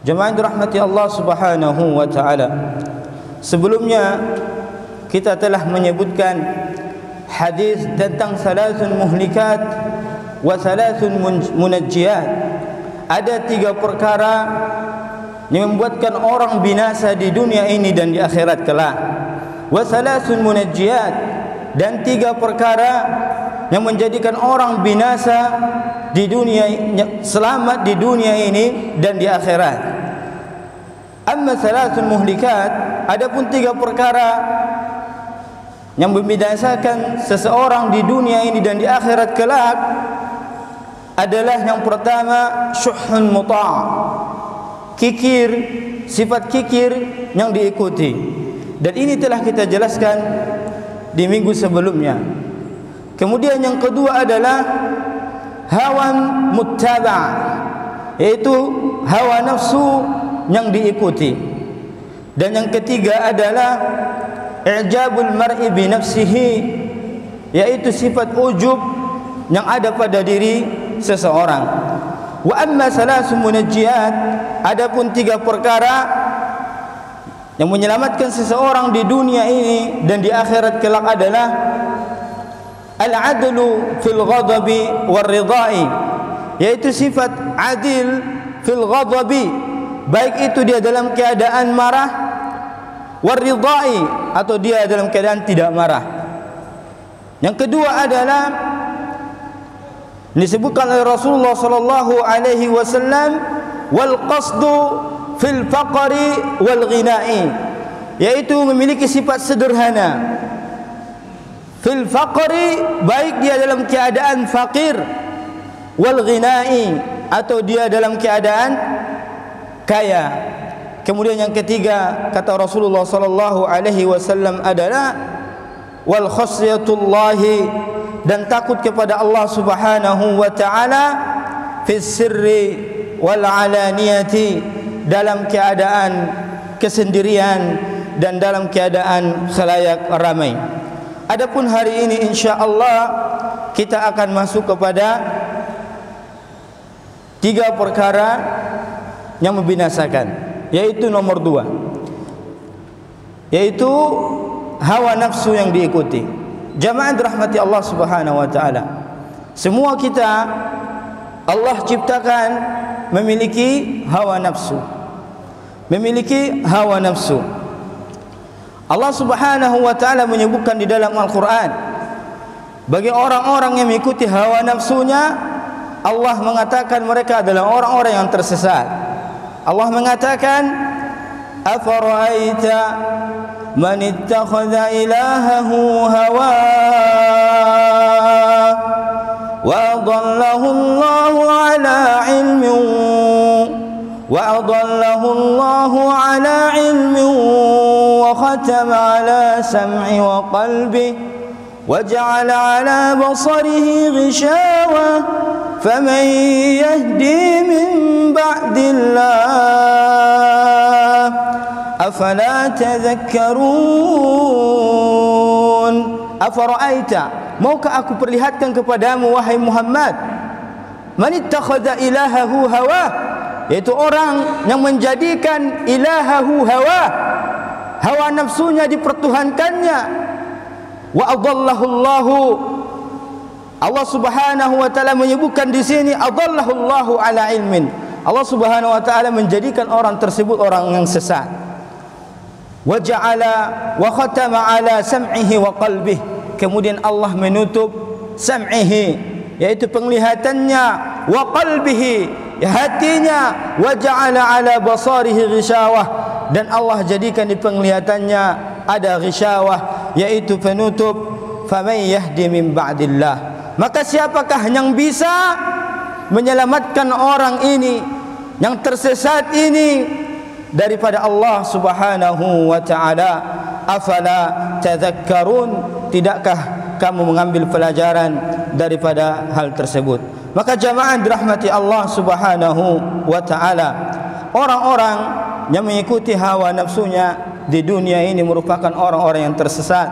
Jemaah dirahmati Allah Subhanahu wa taala. Sebelumnya kita telah menyebutkan hadis tentang salasun muhlikat wa salasun munajjiyat. Ada 3 perkara yang membuatkan orang binasa di dunia ini dan di akhirat kelak. Wa salasun munajjiyat, dan 3 perkara yang menjadikan orang binasa di dunia, selamat di dunia ini dan di akhirat. Amma salasun muhlikat, adapun 3 perkara yang membinasakan seseorang di dunia ini dan di akhirat kelak adalah yang pertama syuhun muta', kikir, sifat kikir yang diikuti. Dan ini telah kita jelaskan di minggu sebelumnya. Kemudian yang kedua adalah hawan muttaba', yaitu hawa nafsu yang diikuti. Dan yang ketiga adalah i'jabul mar'i bi nafsihi, yaitu sifat ujub yang ada pada diri seseorang. Wa amma salasun munajjiyat, adapun 3 perkara yang menyelamatkan seseorang di dunia ini dan di akhirat kelak adalah al-adlu fil ghadabi war ridai, yaitu sifat adil fil ghadabi, baik itu dia dalam keadaan marah, war ridai, atau dia dalam keadaan tidak marah. Yang kedua adalah disebutkan oleh Rasulullah sallallahu alaihi wasallam, wal qasdu fil faqri wal ghina'i, yaitu memiliki sifat sederhana. Fil faqri, baik dia dalam keadaan fakir, wal ghina'i, atau dia dalam keadaan kaya. Kemudian yang ketiga kata Rasulullah sallallahu alaihi wasallam adalah wal khasyatullahi, dan takut kepada Allah Subhanahu wa taala fis sirri wal alaniyati, dalam keadaan kesendirian dan dalam keadaan khalayak ramai. Adapun hari ini insyaallah kita akan masuk kepada 3 perkara yang membinasakan, yaitu nomor 2, yaitu hawa nafsu yang diikuti. Jamaah dirahmati Allah Subhanahu wa taala, semua kita Allah ciptakan memiliki hawa nafsu, memiliki hawa nafsu. Allah Subhanahu wa taala menyebutkan di dalam Al-Qur'an, bagi orang-orang yang mengikuti hawa nafsunya, Allah mengatakan mereka adalah orang-orang yang tersesat. Allah mengatakan, afara'aita man ittakhadha ilahahu hawa wa adallahu Allahu ala ilmin wa khatama ala sam'i wa qalbihi وجعل على بصره غشاوة فمن يهدي من بعد الله أفلا تذكرون. أفرأيت, maukah aku perlihatkan kepadamu wahai Muhammad, man ittakhadha ilahahu hawa, yaitu orang yang menjadikan ilahahu hawa nafsunya dipertuhankannya. Wa adallahu Allahu, Allah Subhanahu wa taala menyebutkan di sini adallahu Allahu ala ilmin, Allah Subhanahu wa taala menjadikan orang tersebut orang yang sesat. Wa ja'ala wa khatama ala sam'ihi wa qalbihi, kemudian Allah menutup sam'ihi, yaitu penglihatannya, wa qalbihi, hatinya, wa ja'ala ala basarihi ghishawah, dan Allah jadikan di penglihatannya ada ghishawah, yaitu penutup. Faman yahdi min ba'dillah, maka siapakah yang bisa menyelamatkan orang ini yang tersesat ini daripada Allah Subhanahu wa taala? Afala tadhakkarun, tidakkah kamu mengambil pelajaran daripada hal tersebut? Maka jamaah dirahmati Allah Subhanahu wa taala, orang-orang yang mengikuti hawa nafsunya di dunia ini merupakan orang-orang yang tersesat,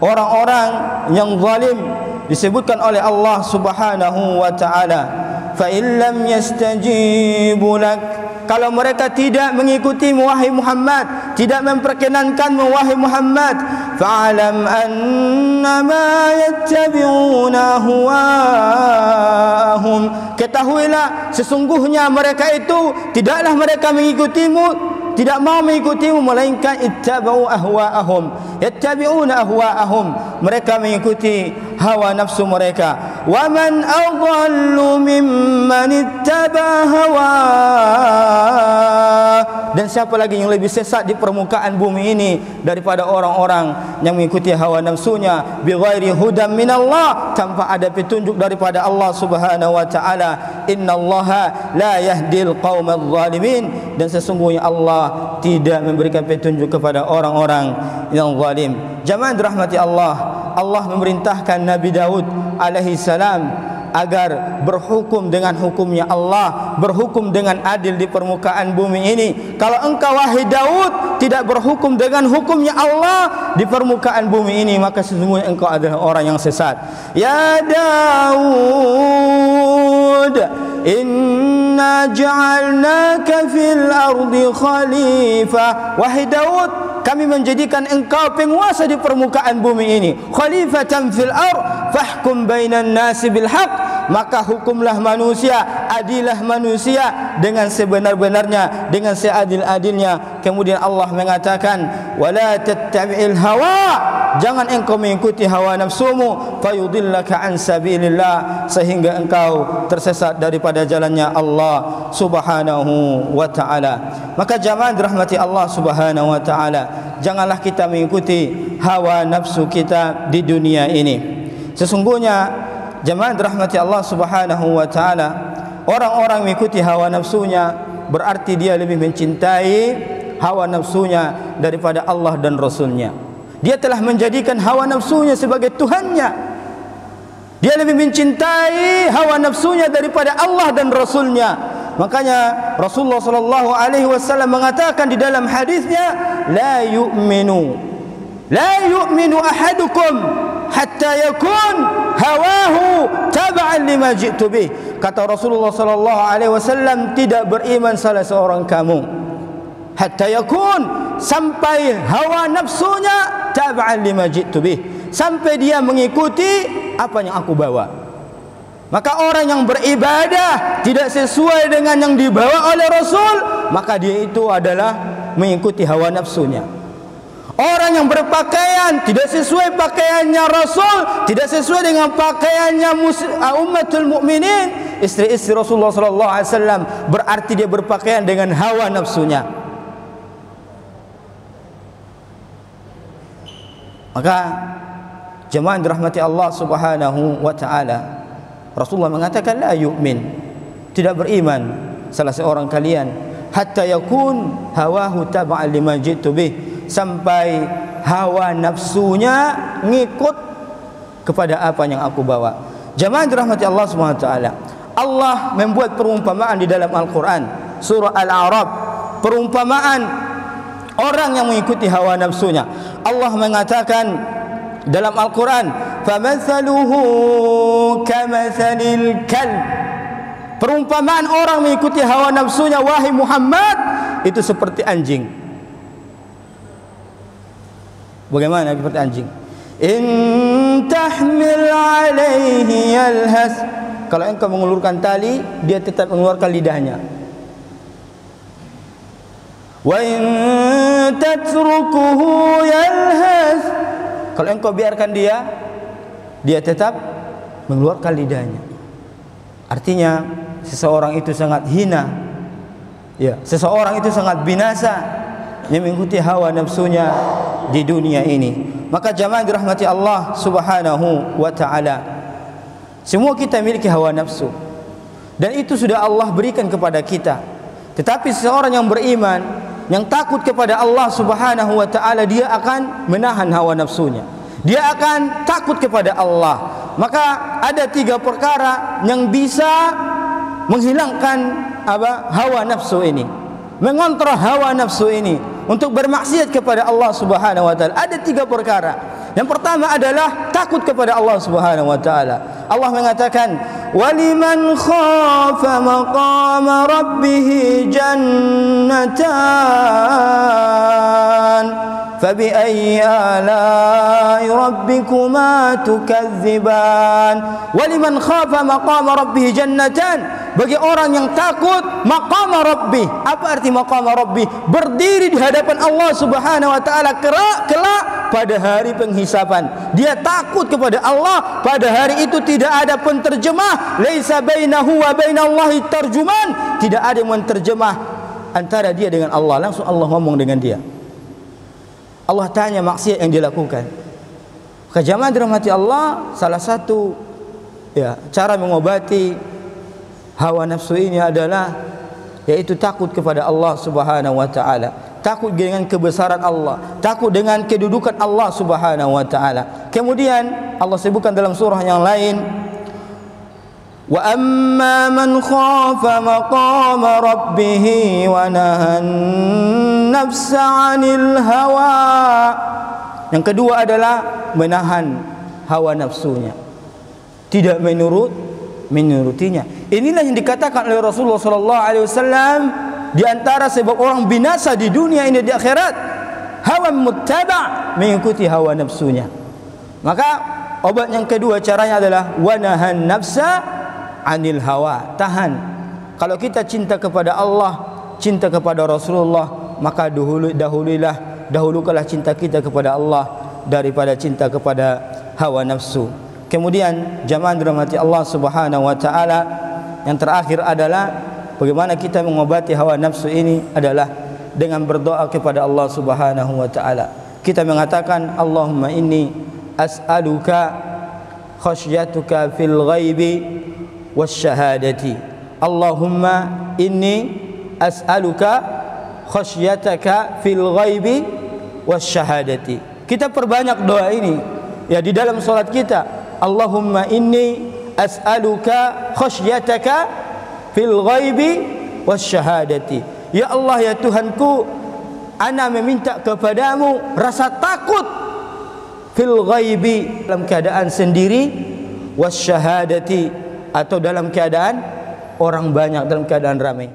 orang-orang yang zalim. Disebutkan oleh Allah Subhanahu wa taala, fa in lam yastajibu lak kalau mereka tidak mengikuti wahai Muhammad, tidak memperkenankan wahai Muhammad, fa'alam annama yattabi'una ahwa'ahum, ketahuilah sesungguhnya mereka itu tidaklah mereka mengikutimu, tidak mau mengikutimu, melainkan ittaba'u ahwa'ahum, yattabi'una ahwa'ahum, mereka mengikuti hawa nafsu mereka. Wa man adallu mimman ittaba'a hawa, dan siapa lagi yang lebih sesat di permukaan bumi ini daripada orang-orang yang mengikuti hawa nafsunya, bighairi hudam minallah, tanpa ada petunjuk daripada Allah Subhanahu wa taala. Innallaha la yahdil qaumadz zalimin, dan sesungguhnya Allah tidak memberikan petunjuk kepada orang-orang yang zalim. Jamaah dirahmati Allah, Allah memerintahkan Nabi Daud alaihi salam agar berhukum dengan hukumnya Allah, berhukum dengan adil di permukaan bumi ini. Kalau engkau wahai Daud tidak berhukum dengan hukumnya Allah di permukaan bumi ini, maka sesungguhnya engkau adalah orang yang sesat. Ya Daud, inna ja'alnaka fil ardi khalifah, wahai Daud, kami menjadikan engkau penguasa di permukaan bumi ini, khalifatan fil ard, fahkum bainan nasi bil haqq, maka hukumlah manusia, adilah manusia dengan sebenar-benarnya, dengan seadil-adilnya. Kemudian Allah mengatakan, wala tattabi'il hawa, jangan engkau mengikuti hawa nafsumu, fayudillaka an sabilillah, sehingga engkau tersesat daripada jalannya Allah Subhanahu wa ta'ala. Maka jamaah dirahmati Allah Subhanahu wa ta'ala, janganlah kita mengikuti hawa nafsu kita di dunia ini. Sesungguhnya jamaah dirahmati Allah Subhanahu wa ta'ala, orang-orang mengikuti hawa nafsunya berarti dia lebih mencintai hawa nafsunya daripada Allah dan Rasulnya. Dia telah menjadikan hawa nafsunya sebagai Tuhannya. Dia lebih mencintai hawa nafsunya daripada Allah dan Rasulnya. Makanya Rasulullah sallallahu alaihi wasallam mengatakan di dalam hadisnya, la yu'minu ahadukum hatta yakun hawahu tab'an lima ji'tu bih. Kata Rasulullah sallallahu alaihi wasallam, tidak beriman salah seorang kamu hatta yakun, sampai hawa nafsunya tab'an lima ji'tu bih, sampai dia mengikuti apa yang aku bawa. Maka orang yang beribadah tidak sesuai dengan yang dibawa oleh Rasul, maka dia itu adalah mengikuti hawa nafsunya. Orang yang berpakaian tidak sesuai pakaiannya Rasul, tidak sesuai dengan pakaiannya ummatul mukminin, istri-istri Rasulullah sallallahu alaihi wasallam, berarti dia berpakaian dengan hawa nafsunya. Maka jemaah dirahmati Allah Subhanahu wa taala, Rasulullah mengatakan la yu'min, tidak beriman salah seorang kalian hatta yakun hawahu tab'an lima jitu bih, sampai hawa nafsunya ngikut kepada apa yang aku bawa. Jemaah dirahmati Allah Subhanahu wa taala, Allah membuat perumpamaan di dalam Al-Qur'an, surah Al-A'raf, perumpamaan orang yang mengikuti hawa nafsunya. Allah mengatakan dalam Al-Quran, famathaluhu kamathalil kalb, perumpamaan orang mengikuti hawa nafsunya wahai Muhammad itu seperti anjing. Bagaimana seperti anjing? In tahmil alaihi yalhas, kalau engkau mengulurkan tali, dia tetap mengeluarkan lidahnya. Wa in tatrukuhu yalhas, kalau engkau biarkan dia tetap mengeluarkan lidahnya. Artinya seseorang itu sangat hina, ya, seseorang itu sangat binasa yang mengikuti hawa nafsunya di dunia ini. Maka jamaah dirahmati Allah Subhanahu wa ta'ala, semua kita memiliki hawa nafsu, dan itu sudah Allah berikan kepada kita. Tetapi seseorang yang beriman, yang takut kepada Allah Subhanahu wa ta'ala, dia akan menahan hawa nafsunya, dia akan takut kepada Allah. Maka ada 3 perkara yang bisa menghilangkan hawa nafsu ini, mengontrol hawa nafsu ini untuk bermaksiat kepada Allah Subhanahu wa ta'ala. Ada 3 perkara. Yang pertama adalah takut kepada Allah Subhanahu wa ta'ala. Allah mengatakan, waliman khafa maqama rabbih jannatan fabi ayyi ala'i rabbikuma tukadziban. Waliman khafa maqama rabbih jannatan, bagi orang yang takut maqama rabbih. Apa arti maqama rabbih? Berdiri di hadapan Allah Subhanahu wa taala kelak pada hari penghisaban. Dia takut kepada Allah. Pada hari itu tidak ada penterjemah, laisa bainahu wa bainallahi tarjuman, tidak ada yang menterjemah antara dia dengan Allah. Langsung Allah ngomong dengan dia. Allah tanya maksiat yang dilakukan. Maka jamaah dirahmati Allah, salah satu cara mengobati hawa nafsu ini adalah yaitu takut kepada Allah Subhanahu wa taala. Takut dengan kebesaran Allah, takut dengan kedudukan Allah Subhanahu wa taala. Kemudian Allah sebutkan dalam surah yang lain, wa amma man khafa maqama rabbih wa nahan nafsa 'anil hawa. Yang kedua adalah menahan hawa nafsunya, tidak menurutinya. Inilah yang dikatakan oleh Rasulullah sallallahu alaihi wasallam di antara sebab orang binasa di dunia ini di akhirat, hawa muttaba', mengikuti hawa nafsunya. Maka obat yang kedua caranya adalah wa nahan nafsa 'anil hawa, tahan. Kalau kita cinta kepada Allah, cinta kepada Rasulullah, maka dahulukanlah cinta kita kepada Allah daripada cinta kepada hawa nafsu. Kemudian jamaah dirahmati Allah Subhanahu wa taala, yang terakhir adalah bagaimana kita mengobati hawa nafsu ini adalah dengan berdoa kepada Allah Subhanahu wa taala. Kita mengatakan Allahumma inni as'aluka khasyatuka fil ghaibi wasyahadati. Allahumma inni as'aluka khasyataka fil ghaibi wasyahadati. Kita perbanyak doa ini ya di dalam salat kita. Allahumma inni as'aluka khasyataka fil ghaibi wasyahadati. Ya Allah, ya Tuhanku, ana meminta kepadamu rasa takut fil ghaibi, dalam keadaan sendiri, wasyahadati, atau dalam keadaan orang banyak, dalam keadaan ramai.